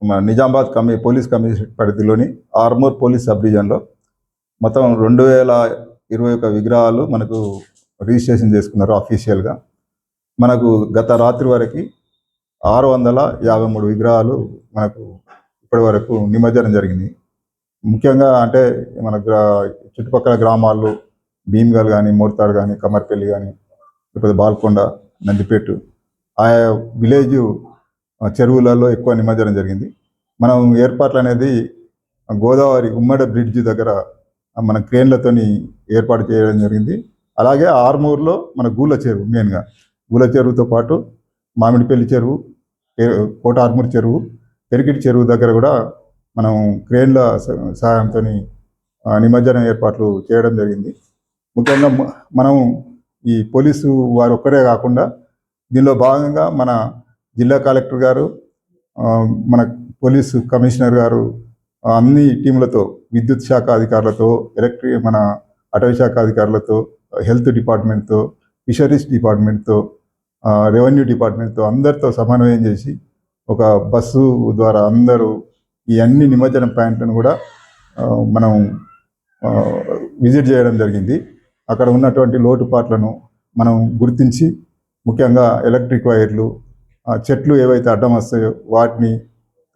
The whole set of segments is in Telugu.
మన నిజామాబాద్ పోలీస్ కమిషనరేట్ పరిధిలోని ఆర్మూర్ పోలీస్ సబ్ డివిజన్లో మొత్తం 2021 విగ్రహాలు మనకు రిజిస్ట్రేషన్ చేసుకున్నారు అఫీషియల్గా. మనకు గత రాత్రి వరకు 653 విగ్రహాలు మనకు ఇప్పటి వరకు నిమజ్జనం జరిగింది. ముఖ్యంగా అంటే మన చుట్టుపక్కల గ్రామాల్లో భీమ్గల్ కానీ, మోర్తాడ్ కానీ, కమర్పల్లి కానీ, లేకపోతే బాల్కొండ, నందిపేట ఆయా విలేజ్ చెరువులలో ఎక్కువ నిమజ్జనం జరిగింది. మనం ఏర్పాట్లు అనేది గోదావరి ఉమ్మడి బ్రిడ్జ్ దగ్గర మన క్రేన్లతోని ఏర్పాటు చేయడం జరిగింది. అలాగే ఆర్మూర్లో మన గూల చెరువు, మెయిన్గా గూల చెరువుతో పాటు మామిడిపల్లి చెరువు, కోట ఆర్మూర్ చెరువు, పెరికిటి చెరువు దగ్గర కూడా మనం క్రేన్ల సహాయంతో నిమజ్జనం ఏర్పాట్లు చేయడం జరిగింది. ముఖ్యంగా మనం ఈ పోలీసు వారు ఒక్కరే కాకుండా దీనిలో భాగంగా మన జిల్లా కలెక్టర్ గారు, మన పోలీసు కమిషనర్ గారు అన్ని టీములతో, విద్యుత్ శాఖ అధికారులతో, మన అటవీ శాఖ అధికారులతో, హెల్త్ డిపార్ట్మెంట్తో, ఫిషరీస్ డిపార్ట్మెంట్తో, రెవెన్యూ డిపార్ట్మెంట్తో అందరితో సమన్వయం చేసి ఒక బస్సు ద్వారా అందరూ ఈ అన్ని నిమజ్జన పాయింట్లను కూడా మనం విజిట్ చేయడం జరిగింది. అక్కడ ఉన్నటువంటి లోటుపాట్లను మనం గుర్తించి ముఖ్యంగా ఎలక్ట్రిక్ వైర్లు, చెట్లు ఏవైతే అడ్డం వస్తాయో వాటిని,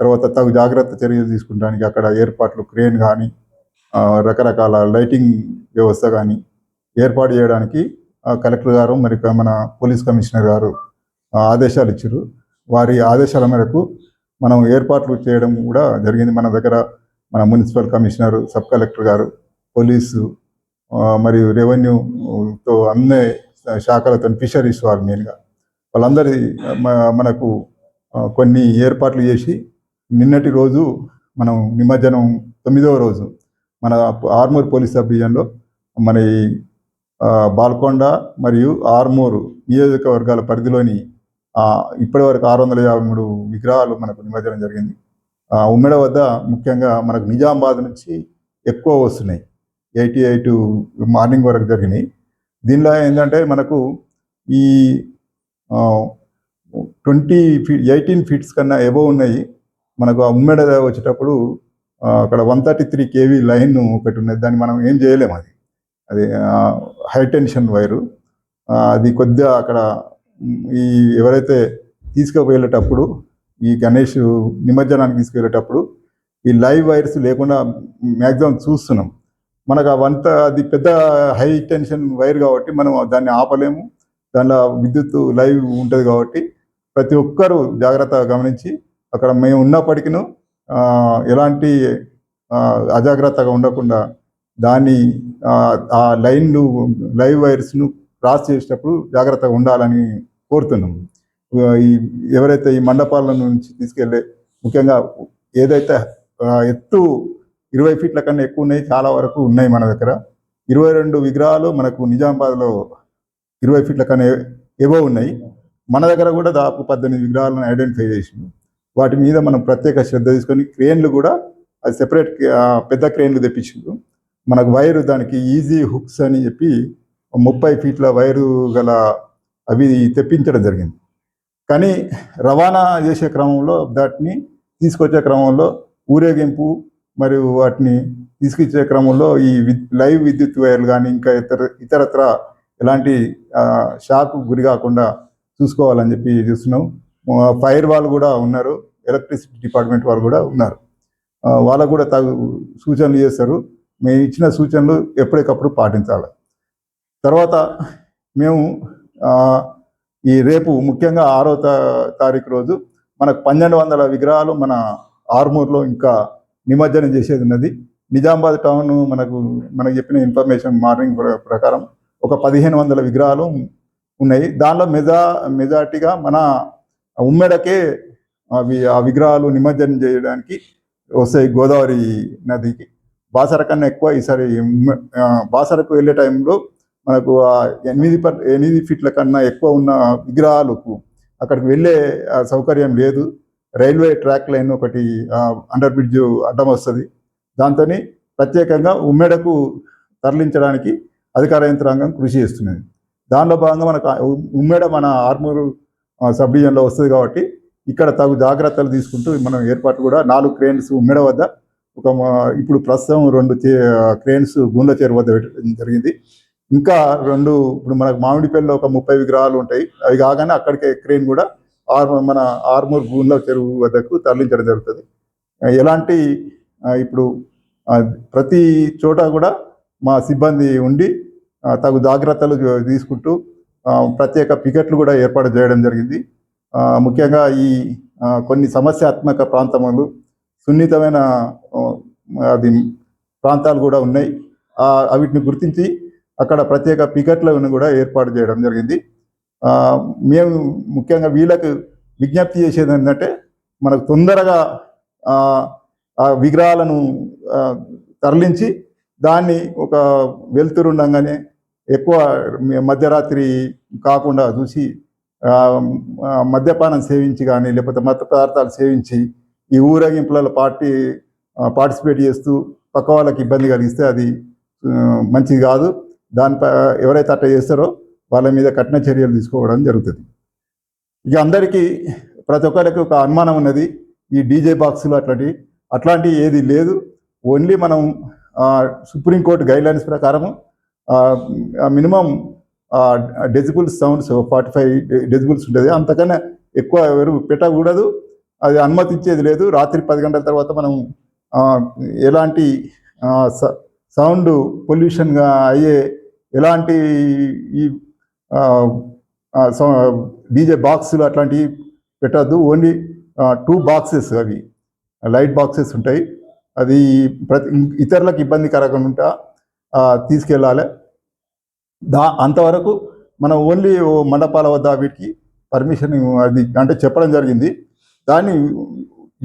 తర్వాత తగు జాగ్రత్త చర్యలు తీసుకుంటానికి అక్కడ ఏర్పాట్లు, క్రేన్ కానీ రకరకాల లైటింగ్ వ్యవస్థ కానీ ఏర్పాటు చేయడానికి కలెక్టర్ గారు మరి మన పోలీస్ కమిషనర్ గారు ఆదేశాలు ఇచ్చారు. వారి ఆదేశాల మేరకు మనం ఏర్పాట్లు చేయడం కూడా జరిగింది. మన దగ్గర మన మున్సిపల్ కమిషనర్, సబ్ కలెక్టర్ గారు, పోలీసు మరియు రెవెన్యూతో అన్ని శాఖలతో, ఫిషరీస్ వారు మెయిన్గా వాళ్ళందరి మనకు కొన్ని ఏర్పాట్లు చేసి నిన్నటి రోజు మనం నిమజ్జనం 9వ రోజు మన ఆర్మూర్ పోలీస్ సబ్ డివిజన్లో మన బాల్కొండ మరియు ఆర్మూరు నియోజకవర్గాల పరిధిలోని ఇప్పటి వరకు 653 విగ్రహాలు మనకు నిమజ్జనం జరిగింది. ఉమ్మెడ వద్ద ముఖ్యంగా మనకు నిజామాబాద్ నుంచి ఎక్కువ వస్తున్నాయి, 88 మార్నింగ్ వరకు జరిగినాయి. దీనిలో ఏంటంటే మనకు ఈ 18 ఫీట్స్ కన్నా ఎబోవ్ ఉన్నాయి. మనకు ఆ ఉమ్మెడ వచ్చేటప్పుడు అక్కడ 133 kV లైన్ ఒకటి ఉన్నది. దాన్ని మనం ఏం చేయలేము. అది హై టెన్షన్ వైరు. అది కొద్దిగా అక్కడ ఈ ఎవరైతే తీసుకుపోయేటప్పుడు, ఈ గణేష్ నిమజ్జనానికి తీసుకువెళ్ళేటప్పుడు ఈ లైవ్ వైర్స్ లేకుండా మ్యాక్సిమం చూస్తున్నాం. మనకు అది పెద్ద హై టెన్షన్ వైర్ కాబట్టి మనం దాన్ని ఆపలేము. దానిలో విద్యుత్ లైవ్ ఉంటుంది కాబట్టి ప్రతి ఒక్కరూ జాగ్రత్తగా గమనించి అక్కడ మేము ఉన్నప్పటికీ ఎలాంటి అజాగ్రత్తగా ఉండకుండా దాన్ని ఆ లైవ్ వైర్స్ను క్రాస్ చేసేటప్పుడు జాగ్రత్తగా ఉండాలని కోరుతున్నాము. ఎవరైతే ఈ మండపాల నుంచి తీసుకెళ్ళే, ముఖ్యంగా ఏదైతే ఎత్తు 20 ఫీట్ల కన్నా ఎక్కువ ఉన్నాయి, చాలా వరకు ఉన్నాయి మన దగ్గర. 22 విగ్రహాలు మనకు నిజామాబాద్లో 20 ఫీట్ల కన్నా ఏవో ఉన్నాయి. మన దగ్గర కూడా దాదాపు 18 విగ్రహాలను ఐడెంటిఫై చేసింది. వాటి మీద మనం ప్రత్యేక శ్రద్ధ తీసుకొని క్రేన్లు కూడా అది సెపరేట్ పెద్ద క్రేన్లు తెప్పించిండు. మనకు వైరు దానికి ఈజీ హుక్స్ అని చెప్పి 30 ఫీట్ల వైరు గల అవి తెప్పించడం జరిగింది. కానీ రవాణా చేసే క్రమంలో, వాటిని తీసుకొచ్చే క్రమంలో, ఊరేగింపు మరియు వాటిని తీసుకొచ్చే క్రమంలో ఈ లైవ్ విద్యుత్ వైర్లు కానీ ఇంకా ఇతరత్ర ఎలాంటి షాక్ గురి కాకుండా చూసుకోవాలని చెప్పి చూస్తున్నాం. ఫైర్ వాళ్ళు కూడా ఉన్నారు, ఎలక్ట్రిసిటీ డిపార్ట్మెంట్ వాళ్ళు కూడా ఉన్నారు. వాళ్ళకు కూడా తగు సూచనలు చేస్తారు. మేము ఇచ్చిన సూచనలు ఎప్పటికప్పుడు పాటించాలి. తర్వాత మేము ఈ రేపు ముఖ్యంగా 6వ తారీఖు రోజు మనకు 1200 విగ్రహాలు మన ఆర్మూర్లో ఇంకా నిమజ్జనం చేసేది ఉన్నది. నిజామాబాద్ టౌన్ మనకు చెప్పిన ఇన్ఫర్మేషన్ మార్నింగ్ ప్రకారం ఒక 1500 విగ్రహాలు ఉన్నాయి. దానిలో మెజార్టీగా మన ఉమ్మెడకే ఆ విగ్రహాలు నిమజ్జనం చేయడానికి వస్తాయి. గోదావరి నదికి బాసర కన్నా ఎక్కువ ఈసారి బాసరకు వెళ్ళే టైంలో మనకు 8 ఫీట్ల కన్నా ఎక్కువ ఉన్న విగ్రహాలకు అక్కడికి వెళ్ళే సౌకర్యం లేదు. రైల్వే ట్రాక్ లైన్ ఒకటి అండర్ బ్రిడ్జ్ అడ్డం వస్తుంది. దాంతో ప్రత్యేకంగా ఉమ్మెడకు తరలించడానికి అధికార యంత్రాంగం కృషి చేస్తున్నది. దానిలో భాగంగా మనకు ఉమ్మెడ మన ఆర్మూరు సబ్ డివిజన్లో వస్తుంది కాబట్టి ఇక్కడ తగు జాగ్రత్తలు తీసుకుంటూ మనం ఏర్పాటు కూడా 4 క్రేన్స్ ఉమ్మెడ వద్ద ఇప్పుడు ప్రస్తుతం 2 క్రేన్స్ గుండ్ల చెరువు వద్ద పెట్టడం జరిగింది. ఇంకా 2 ఇప్పుడు మనకు మామిడిపల్లిలో ఒక 30 విగ్రహాలు ఉంటాయి. అవి కాగానే అక్కడికే క్రేన్ కూడా మన ఆర్మూర్ గుండ్ల చెరువు వద్దకు తరలించడం జరుగుతుంది. ఎలాంటి ఇప్పుడు ప్రతి చోట కూడా మా సిబ్బంది ఉండి తగు జాగ్రత్తలు తీసుకుంటూ ప్రత్యేక పికెట్లు కూడా ఏర్పాటు చేయడం జరిగింది. ముఖ్యంగా ఈ కొన్ని సమస్యాత్మక ప్రాంతములు, సున్నితమైన ప్రాంతాలు కూడా ఉన్నాయి. వీటిని గుర్తించి అక్కడ ప్రత్యేక పికెట్లను కూడా ఏర్పాటు చేయడం జరిగింది. మేము ముఖ్యంగా వీళ్ళకు విజ్ఞప్తి చేసేది ఏంటంటే, మనకు తొందరగా ఆ విగ్రహాలను తరలించి దాన్ని ఒక వెలుతురుండగానే ఎక్కువ మధ్యరాత్రి కాకుండా చూసి మద్యపానం సేవించి కానీ లేకపోతే మత్తు పదార్థాలు సేవించి ఈ ఊరేగింపులలో పార్టిసిపేట్ చేస్తూ పక్క వాళ్ళకి ఇబ్బంది కలిగిస్తే అది మంచిది కాదు. దానిపై ఎవరైతే అట్లా చేస్తారో వాళ్ళ మీద కఠిన చర్యలు తీసుకోవడం జరుగుతుంది. ఇక అందరికీ ప్రతి ఒక్కరికి ఒక అనుమానం ఉన్నది, ఈ డీజే బాక్సులు అట్లాంటివి ఏది లేదు. ఓన్లీ మనం సుప్రీంకోర్టు గైడ్లైన్స్ ప్రకారము మినిమం డెసిబుల్స్ సౌండ్స్ 45 డెసిబుల్స్ ఉంటుంది. అంతకన్నా ఎక్కువ ఎవరు పెట్టకూడదు. అది అనుమతించేది లేదు. రాత్రి 10 గంటల తర్వాత మనం ఎలాంటి సౌండ్ పొల్యూషన్గా అయ్యే ఎలాంటి ఈ డీజే బాక్సులు అట్లాంటివి పెట్టద్దు. ఓన్లీ 2 బాక్సెస్, అవి లైట్ బాక్సెస్ ఉంటాయి. అది ఇతరులకు ఇబ్బందికరంగా తీసుకెళ్ళాలి. అంతవరకు మనం ఓన్లీ మండపాల వద్ద వీటికి పర్మిషన్ అది అంటే చెప్పడం జరిగింది. దాన్ని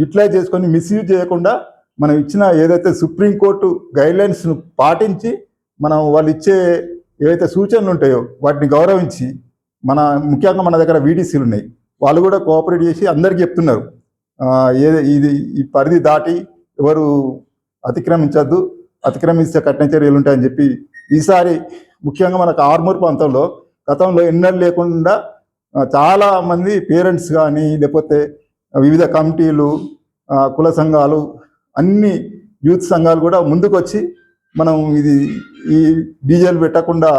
యూటిలైజ్ చేసుకొని మిస్యూజ్ చేయకుండా మనం ఇచ్చిన ఏదైతే సుప్రీంకోర్టు గైడ్లైన్స్ను పాటించి మనం వాళ్ళు ఇచ్చే ఏవైతే సూచనలు ఉంటాయో వాటిని గౌరవించి ముఖ్యంగా మన దగ్గర వీడీసీలు ఉన్నాయి, వాళ్ళు కూడా కోఆపరేట్ చేసి అందరికీ చెప్తున్నారు ఇది ఈ పరిధి దాటి ఎవరు అతిక్రమించద్దు, అతిక్రమిస్తే కఠిన చర్యలు ఉంటాయని చెప్పి ఈసారి ముఖ్యంగా మనకు ఆర్మూర్ ప్రాంతంలో గతంలో ఎన్నడూ లేకుండా చాలామంది పేరెంట్స్ కానీ లేకపోతే వివిధ కమిటీలు, కుల సంఘాలు, అన్ని యూత్ సంఘాలు కూడా ముందుకు వచ్చి మనం ఈ డీజేలు పెట్టకుండా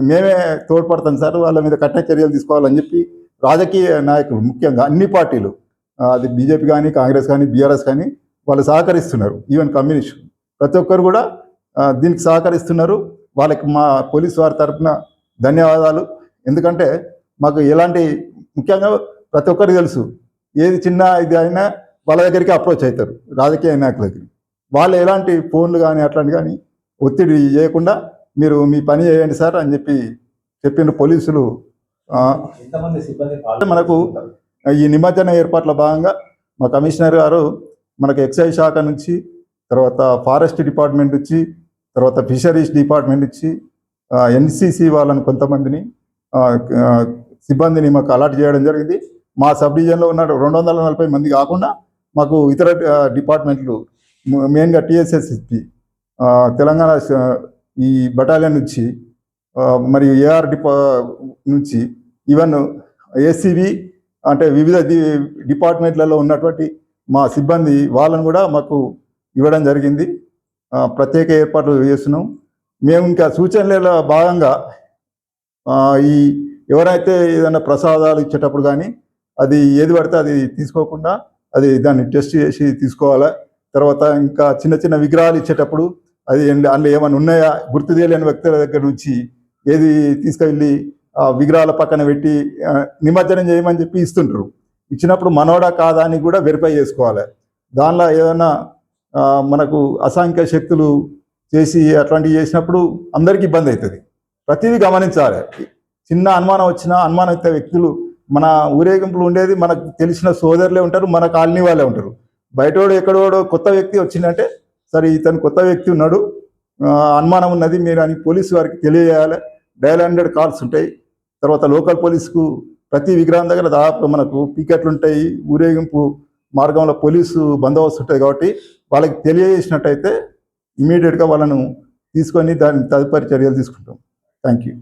మేమే తోడ్పడతాం సార్, వాళ్ళ మీద కఠిన చర్యలు తీసుకోవాలని చెప్పి రాజకీయ నాయకులు ముఖ్యంగా అన్ని పార్టీలు, అది బీజేపీ కానీ కాంగ్రెస్ కానీ బీఆర్ఎస్ కానీ వాళ్ళు సహకరిస్తున్నారు. ఈవెన్ కమ్యూనిస్ట్ ప్రతి ఒక్కరు కూడా దీనికి సహకరిస్తున్నారు. వాళ్ళకి మా పోలీసు వారి తరఫున ధన్యవాదాలు. ఎందుకంటే మాకు ఎలాంటి ముఖ్యంగా ప్రతి ఒక్కరికి తెలుసు, ఏది చిన్న ఇది అయినా వాళ్ళ దగ్గరికి అప్రోచ్ అవుతారు రాజకీయ నాయకుల దగ్గరికి. వాళ్ళు ఎలాంటి ఫోన్లు కానీ అట్లాంటి కానీ ఒత్తిడి చేయకుండా మీరు మీ పని చేయండి సార్ అని చెప్పిన పోలీసులు. మనకు ఈ నిమజ్జన ఏర్పాట్ల భాగంగా మా కమిషనర్ గారు మనకు ఎక్సైజ్ శాఖ నుంచి, తర్వాత ఫారెస్ట్ డిపార్ట్మెంట్ నుంచి, తర్వాత ఫిషరీస్ డిపార్ట్మెంట్ నుంచి, ఎన్సీసీ వాళ్ళని కొంతమందిని సిబ్బందిని మాకు అలాట్ చేయడం జరిగింది. మా సబ్ డివిజన్లో ఉన్న 240 మంది కాకుండా మాకు ఇతర డిపార్ట్మెంట్లు, మెయిన్గా టీఎస్ఎస్పి తెలంగాణ ఈ బటాలియన్ నుంచి, మరియు ఏఆర్ నుంచి, ఈవెన్ ఏసీబీ అంటే వివిధ డిపార్ట్మెంట్లలో ఉన్నటువంటి మా సిబ్బంది వాళ్ళని కూడా మాకు ఇవ్వడం జరిగింది. ప్రత్యేక ఏర్పాట్లు చేస్తున్నాం. మేము ఇంకా సూచనల భాగంగా ఈ ఎవరైతే ఏదైనా ప్రసాదాలు ఇచ్చేటప్పుడు కానీ అది ఏది పడితే అది తీసుకోకుండా దాన్ని టెస్ట్ చేసి తీసుకోవాలా. తర్వాత ఇంకా చిన్న చిన్న విగ్రహాలు ఇచ్చేటప్పుడు అది అందులో ఏమైనా ఉన్నాయా, గుర్తు తెలియని వ్యక్తుల దగ్గర నుంచి ఏది తీసుకెళ్ళి ఆ విగ్రహాల పక్కన పెట్టి నిమజ్జనం చేయమని చెప్పి ఇస్తుంటారు. ఇచ్చినప్పుడు మనోడా కాదా అని కూడా వెరిఫై చేసుకోవాలి. దానిలో ఏదైనా మనకు అసాంఖ్య శక్తులు చేసి అట్లాంటివి చేసినప్పుడు అందరికీ ఇబ్బంది అవుతుంది. ప్రతిదీ గమనించాలి. చిన్న అనుమానం వచ్చినా అనుమానిత వ్యక్తులు మన ఊరేగింపులు ఉండేది మనకు తెలిసిన సోదరులే ఉంటారు, మన కాలనీ వాళ్ళే ఉంటారు. బయటోడు ఎక్కడోడో కొత్త వ్యక్తి వచ్చిందంటే సరే ఇతను కొత్త వ్యక్తి ఉన్నాడు, అనుమానం ఉన్నది మీరు అని పోలీసు వారికి తెలియజేయాలి. డయల్ 100 కాల్స్ ఉంటాయి. తర్వాత లోకల్ పోలీసుకు ప్రతి విగ్రహం దగ్గర దాదాపు మనకు పికెట్లు ఉంటాయి. ఊరేగింపు మార్గంలో పోలీసు బందోబస్తు ఉంటాయి. కాబట్టి వాళ్ళకి తెలియజేసినట్టయితే ఇమీడియట్గా వాళ్ళను తీసుకొని దాని తదుపరి చర్యలు తీసుకుంటాం. Thank you.